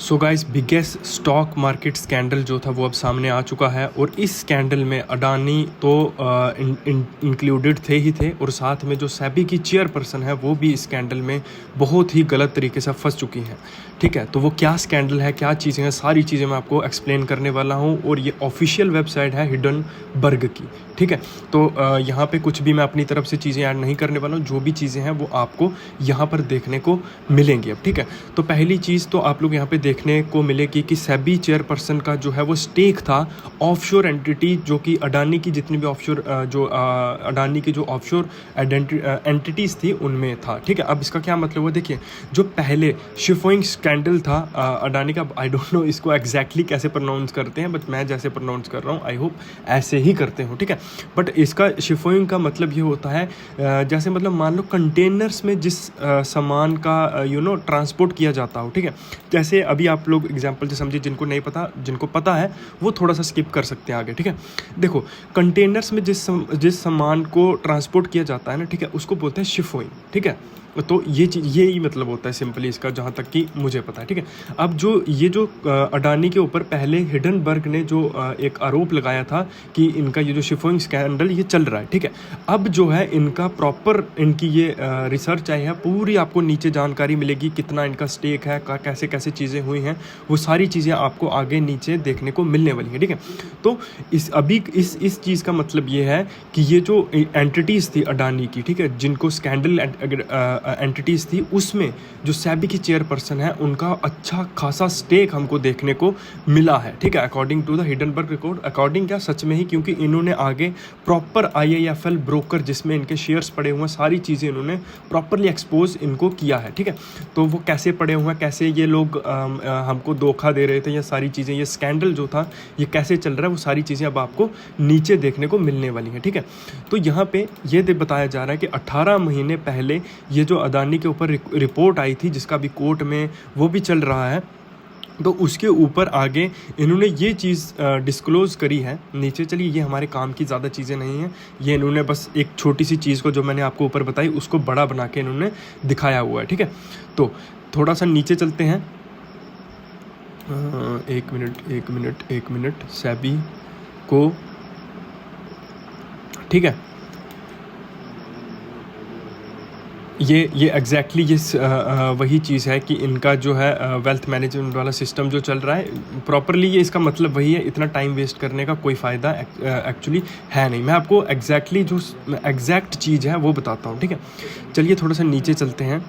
So guys, biggest stock market scandal जो था वो अब सामने आ चुका है और इस स्कैंडल में अडानी तो इंक्लूडेड थे ही थे और साथ में जो सेबी की चेयरपर्सन है वो भी इस स्कैंडल में बहुत ही गलत तरीके से फंस चुकी हैं। ठीक है, तो वो क्या स्कैंडल है, क्या चीज़ें हैं, सारी चीज़ें मैं आपको एक्सप्लेन करने वाला हूँ और ये ऑफिशियल वेबसाइट है हिडनबर्ग की। ठीक है, तो यहाँ पे कुछ भी मैं अपनी तरफ से चीज़ें ऐड नहीं करने वाला हूँ, जो भी चीज़ें हैं वो आपको यहाँ पर देखने को मिलेंगी। अब ठीक है, तो पहली चीज़ तो आप लोग यहाँ पे देखने को मिलेगी कि सेबी चेयरपर्सन का जो है वो स्टेक था ऑफशोर एंटिटी, जो कि अडानी की जितनी भी ऑफशोर अडानी की जो ऑफशोर एंटिटीज़ थी उनमें था। ठीक है, अब इसका क्या मतलब हुआ, देखिए जो पहले शिफोइंग स्कैंडल था अडानी का, आई डोंट नो इसको एग्जैक्टली कैसे प्रोनाउंस करते हैं, बट मैं जैसे प्रोनाउंस कर रहा हूँ आई होप ऐसे ही करते हो। ठीक है, बट इसका शिफोइंग का मतलब ये होता है जैसे मतलब मान लो कंटेनर्स में जिस सामान का ट्रांसपोर्ट किया जाता हो। ठीक है, जैसे अभी आप लोग एग्जांपल से समझिए, जिनको नहीं पता, जिनको पता है वो थोड़ा सा स्किप कर सकते हैं आगे। ठीक है, देखो कंटेनर्स में जिस सामान को ट्रांसपोर्ट किया जाता है ना, ठीक है, उसको बोलते हैं शिफोइंग। ठीक है, तो ये चीज़ यही मतलब होता है सिंपली इसका, जहाँ तक कि मुझे पता है। ठीक है, अब जो अडानी के ऊपर पहले हिडनबर्ग ने जो एक आरोप लगाया था कि इनका ये जो शिफोइंग स्कैंडल ये चल रहा है। ठीक है, अब जो है इनका प्रॉपर इनकी ये रिसर्च आई है, पूरी आपको नीचे जानकारी मिलेगी, कितना इनका स्टेक है, कैसे कैसे चीज़ें हुई हैं, वो सारी चीज़ें आपको आगे नीचे देखने को मिलने वाली हैं। ठीक है, तो इस चीज़ का मतलब ये है कि ये जो एंटिटीज़ थी अडानी की, ठीक है, जिनको स्कैंडल एंटिटीज़ थी, उसमें जो सेबी की चेयरपर्सन है उनका अच्छा खासा स्टेक हमको देखने को मिला है। ठीक है, according to the Hindenburg record, according क्या सच में ही, क्योंकि इन्होंने आगे प्रॉपर IIFL ब्रोकर जिसमें इनके शेयर्स पड़े हुए हैं, सारी चीज़ें इन्होंने प्रॉपरली एक्सपोज इनको किया है। ठीक है, तो वो कैसे पड़े हुए हैं, कैसे ये लोग हमको धोखा दे रहे थे, ये सारी चीज़ें, ये स्कैंडल जो था ये कैसे चल रहा है, वो सारी चीज़ें अब आपको नीचे देखने को मिलने वाली हैं। ठीक है, तो यहाँ पे ये बताया जा रहा है कि 18 महीने पहले ये जो अडानी के ऊपर रिपोर्ट आई थी, जिसका भी कोर्ट में वो भी चल रहा है, तो उसके ऊपर आगे इन्होंने ये चीज़ डिस्क्लोज करी है नीचे। चलिए, ये हमारे काम की ज़्यादा चीज़ें नहीं हैं, ये इन्होंने बस एक छोटी सी चीज़ को जो मैंने आपको ऊपर बताई उसको बड़ा बना के इन्होंने दिखाया हुआ है। ठीक है, तो थोड़ा सा नीचे चलते हैं। एक मिनट सेबी को, ठीक है, ये एग्जैक्टली ये वही चीज़ है कि इनका जो है वेल्थ मैनेजमेंट वाला सिस्टम जो चल रहा है प्रॉपरली, ये इसका मतलब वही है। इतना टाइम वेस्ट करने का कोई फ़ायदा एक्चुअली है नहीं। मैं आपको एग्जैक्टली जो एग्जैक्ट चीज़ है वो बताता हूँ। ठीक है, चलिए थोड़ा सा नीचे चलते हैं।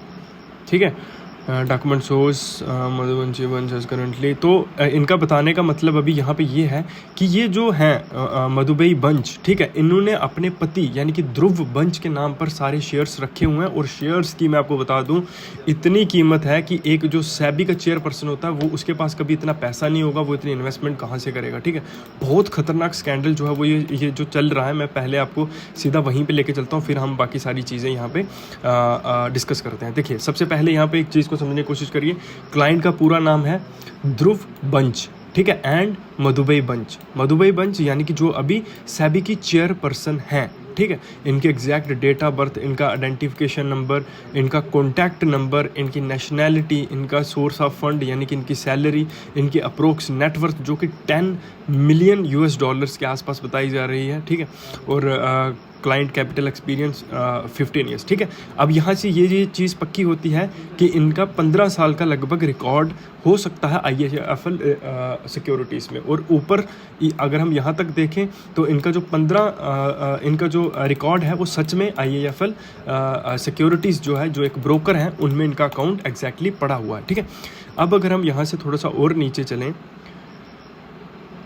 ठीक है, डॉक्यूमेंट सोर्स मधुबंशी बंच करंटली, तो इनका बताने का मतलब अभी यहाँ पे ये है कि ये जो हैं मधुबई बंच, ठीक है, इन्होंने अपने पति यानी कि ध्रुव बंच के नाम पर सारे शेयर्स रखे हुए हैं और शेयर्स की मैं आपको बता दूं इतनी कीमत है कि एक जो सेबी का चेयरपर्सन होता है वो, उसके पास कभी इतना पैसा नहीं होगा, वो इतनी इन्वेस्टमेंट कहाँ से करेगा। ठीक है, बहुत खतरनाक स्कैंडल जो है वो ये जो चल रहा है, मैं पहले आपको सीधा वहीं पर लेके चलता हूँ, फिर हम बाकी सारी चीज़ें यहाँ पर डिस्कस करते हैं। देखिए, सबसे पहले यहाँ पर एक चीज़ को समझने की कोशिश करिए। क्लाइंट का पूरा नाम है ध्रुव बंच, ठीक है, एंड मधुबई बंच यानी कि जो अभी सेबी की चेयरपर्सन हैं। ठीक है, इनके एग्जैक्ट डेट ऑफ बर्थ, इनका आइडेंटिफिकेशन नंबर, इनका कॉन्टैक्ट नंबर, इनकी नेशनैलिटी, इनका सोर्स ऑफ फंड यानी कि इनकी सैलरी, इनकी अप्रोक्स नेटवर्थ जो कि $10 मिलियन के आसपास बताई जा रही है। ठीक है, और क्लाइंट कैपिटल एक्सपीरियंस 15 ईयर्स। ठीक है, अब यहाँ से ये चीज़ पक्की होती है कि इनका 15 साल का लगभग रिकॉर्ड हो सकता है IIFL सिक्योरिटीज़ में, और ऊपर अगर हम यहाँ तक देखें तो इनका जो 15 इनका जो रिकॉर्ड है वो सच में IIFL सिक्योरिटीज़ जो है, जो एक ब्रोकर हैं, उनमें इनका अकाउंट एग्जैक्टली पड़ा हुआ है। ठीक है, अब अगर हम यहाँ से थोड़ा सा और नीचे चलें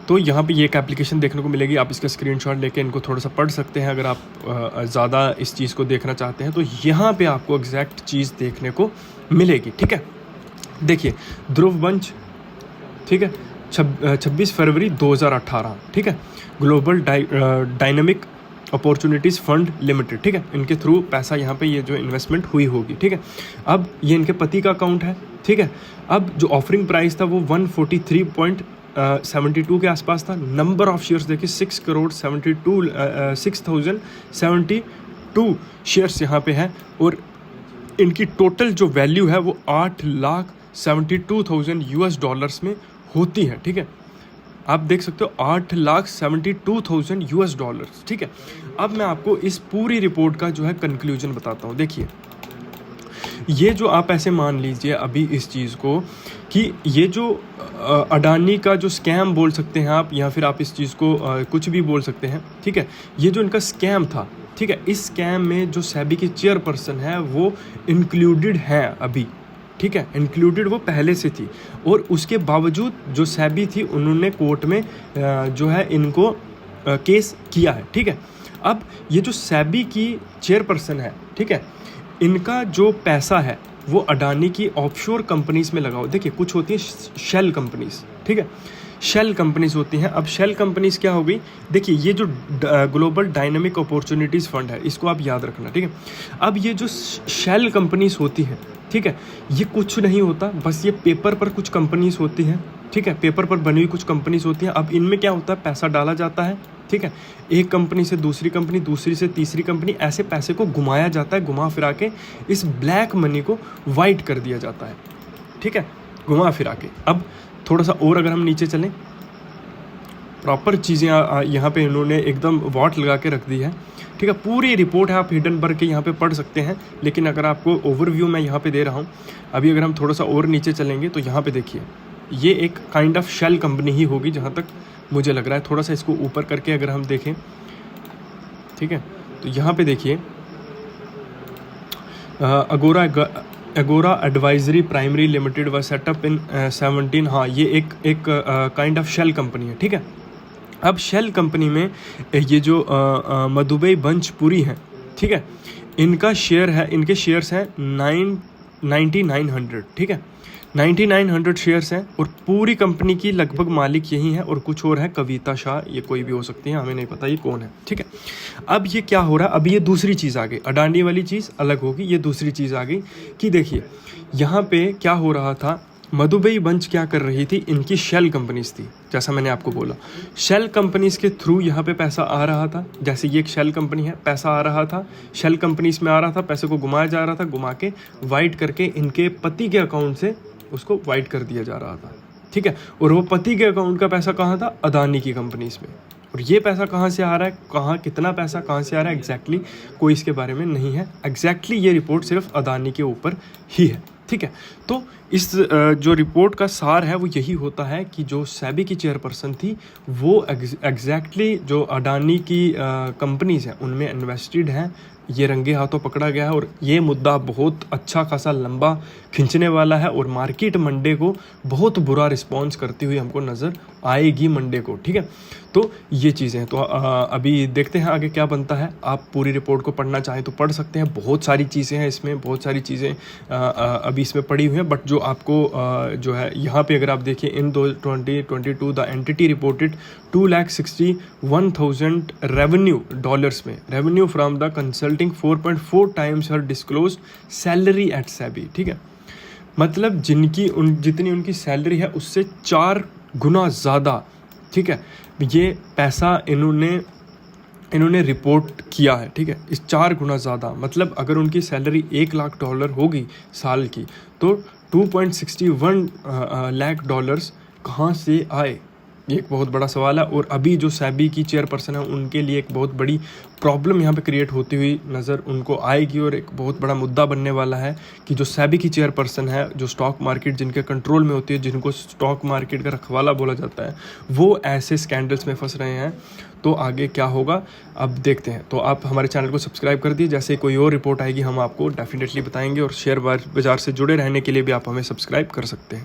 तो यहाँ पे ये एक एप्लीकेशन देखने को मिलेगी, आप इसका स्क्रीनशॉट लेके इनको थोड़ा सा पढ़ सकते हैं अगर आप ज़्यादा इस चीज़ को देखना चाहते हैं। तो यहाँ पे आपको एग्जैक्ट चीज़ देखने को मिलेगी। ठीक है, देखिए ध्रुव बंच, ठीक है, 26 फरवरी 2018, ठीक है, global dynamic opportunities fund limited, ठीक है, इनके थ्रू पैसा यहाँ पे ये जो इन्वेस्टमेंट हुई होगी। ठीक है, अब ये इनके पति का अकाउंट है। ठीक है, अब जो ऑफरिंग प्राइस था वो 143.72 के आसपास था। नंबर ऑफ शेयर्स देखिए 6,72,072 शेयर्स यहाँ पे है, और इनकी टोटल जो वैल्यू है वो 8 लाख $8,72,000 US में होती है, ठीक है। आप देख सकते हो $8,72,000 US, ठीक है। अब मैं आपको इस पूरी रिपोर्ट का जो है कंक्लूजन बताता हूँ। देखिए, ये जो आप ऐसे मान लीजिए अभी इस चीज़ को कि ये जो अडानी का जो स्कैम बोल सकते हैं आप, या फिर आप इस चीज़ को कुछ भी बोल सकते हैं, ठीक है। ये जो इनका स्कैम था, ठीक है, इस स्कैम में जो सेबी की चेयरपर्सन है वो इंक्लूडेड है अभी, ठीक है। इंक्लूडेड वो पहले से थी, और उसके बावजूद जो सेबी थी उन्होंने कोर्ट में जो है इनको केस किया है, ठीक है। अब ये जो सेबी की चेयरपर्सन है, ठीक है, इनका जो पैसा है वो अडानी की ऑफशोर कंपनीज में लगाओ। देखिए, कुछ होती है शेल कंपनीज, ठीक है, शेल कंपनीज होती हैं। अब शेल कंपनीज क्या हो गई, देखिए ये जो ग्लोबल डायनामिक अपॉर्चुनिटीज़ फंड है, इसको आप याद रखना, ठीक है। अब ये जो शेल कंपनीज होती हैं, ठीक है, ये कुछ नहीं होता, बस ये पेपर पर कुछ कंपनीज होती हैं, ठीक है, पेपर पर बनी हुई कुछ कंपनीज होती हैं। अब इनमें क्या होता है, पैसा डाला जाता है, ठीक है, एक कंपनी से दूसरी कंपनी, दूसरी से तीसरी कंपनी, ऐसे पैसे को घुमाया जाता है, घुमा फिरा के इस ब्लैक मनी को वाइट कर दिया जाता है, ठीक है, घुमा फिरा के। अब थोड़ा सा और अगर हम नीचे चलें, प्रॉपर चीज़ें यहाँ पे इन्होंने एकदम वॉट लगा के रख दी है, ठीक है। पूरी रिपोर्ट है, आप हिडनबर्ग के यहाँ पे पढ़ सकते हैं, लेकिन अगर आपको ओवरव्यू मैं यहाँ पे दे रहा हूँ। अभी अगर हम थोड़ा सा और नीचे चलेंगे तो यहाँ पे देखिए, ये एक काइंड ऑफ शेल कंपनी ही होगी जहाँ तक मुझे लग रहा है। थोड़ा सा इसको ऊपर करके अगर हम देखें, ठीक है, तो यहाँ पे देखिए अगोरा एडवाइजरी प्राइमरी लिमिटेड व सेटअप इन 17, हाँ, ये एक काइंड ऑफ शेल कंपनी है, ठीक है। अब शेल कंपनी में ये जो मधुबई बंचपुरी है, ठीक है, इनका शेयर है, इनके शेयर्स हैं 9900, ठीक है, 9900 शेयर्स हैं, और पूरी कंपनी की लगभग मालिक यही है, और कुछ और है कविता शाह, ये कोई भी हो सकती है, हमें नहीं पता ये कौन है, ठीक है। अब ये क्या हो रहा है, अब ये दूसरी चीज़ आ गई, अडानी वाली चीज़ अलग होगी, ये दूसरी चीज़ आ गई कि देखिए यहाँ पे क्या हो रहा था। मधुबई बंच क्या कर रही थी, इनकी शेल कंपनीज थी, जैसा मैंने आपको बोला, शेल कंपनीज के थ्रू यहाँ पे पैसा आ रहा था। जैसे ये एक शेल कंपनी है, पैसा आ रहा था, शेल कंपनीज में आ रहा था, पैसे को घुमाया जा रहा था, घुमा के वाइट करके इनके पति के अकाउंट से उसको वाइट कर दिया जा रहा था, ठीक है। और वो पति के अकाउंट का पैसा कहाँ था, अडानी की कंपनीज में। और ये पैसा कहाँ से आ रहा है, कहाँ कितना पैसा कहाँ से आ रहा है एग्जैक्टली कोई इसके बारे में नहीं है। एग्जैक्टली ये रिपोर्ट सिर्फ अडानी के ऊपर ही है, ठीक है। तो इस जो रिपोर्ट का सार है वो यही होता है कि जो सेबी की चेयरपर्सन थी वो एग्जैक्टली जो अडानी की कंपनीज हैं उनमें इन्वेस्टेड हैं, ये रंगे हाथों पकड़ा गया है। और ये मुद्दा बहुत अच्छा खासा लंबा खींचने वाला है, और मार्केट मंडे को बहुत बुरा रिस्पॉन्स करती हुई हमको नज़र आएगी मंडे को, ठीक है। तो ये चीज़ें हैं, तो अभी देखते हैं आगे क्या बनता है। आप पूरी रिपोर्ट को पढ़ना चाहें तो पढ़ सकते हैं, बहुत सारी चीज़ें हैं इसमें, बहुत सारी चीज़ें अभी इसमें पड़ी हुई हैं। बट जो आपको जो है यहाँ पे अगर आप देखिए, in 2022 the entity reported 2,61,000 revenue dollars में, revenue from the consulting 4.4 times her disclosed salary at SEBI, ठीक है। मतलब जितनी उनकी सैलरी है उससे 4 गुना ज़्यादा, ठीक है, ये पैसा इन्होंने रिपोर्ट किया है, ठीक है, इस 4 गुना ज़्यादा। मतलब अगर उनकी सैलरी $1,00,000 होगी साल की, तो 2.61 लाख डॉलर्स कहाँ से आए, ये एक बहुत बड़ा सवाल है। और अभी जो सेबी की चेयरपर्सन है उनके लिए एक बहुत बड़ी प्रॉब्लम यहाँ पे क्रिएट होती हुई नज़र उनको आएगी, और एक बहुत बड़ा मुद्दा बनने वाला है कि जो सेबी की चेयरपर्सन है, जो स्टॉक मार्केट जिनके कंट्रोल में होती है, जिनको स्टॉक मार्केट का रखवाला बोला जाता है, वो ऐसे स्कैंडल्स में फंस रहे हैं। तो आगे क्या होगा अब देखते हैं। तो आप हमारे चैनल को सब्सक्राइब कर दिए, जैसे कोई और रिपोर्ट आएगी हम आपको डेफिनेटली बताएंगे, और शेयर बाजार से जुड़े रहने के लिए भी आप हमें सब्सक्राइब कर सकते हैं।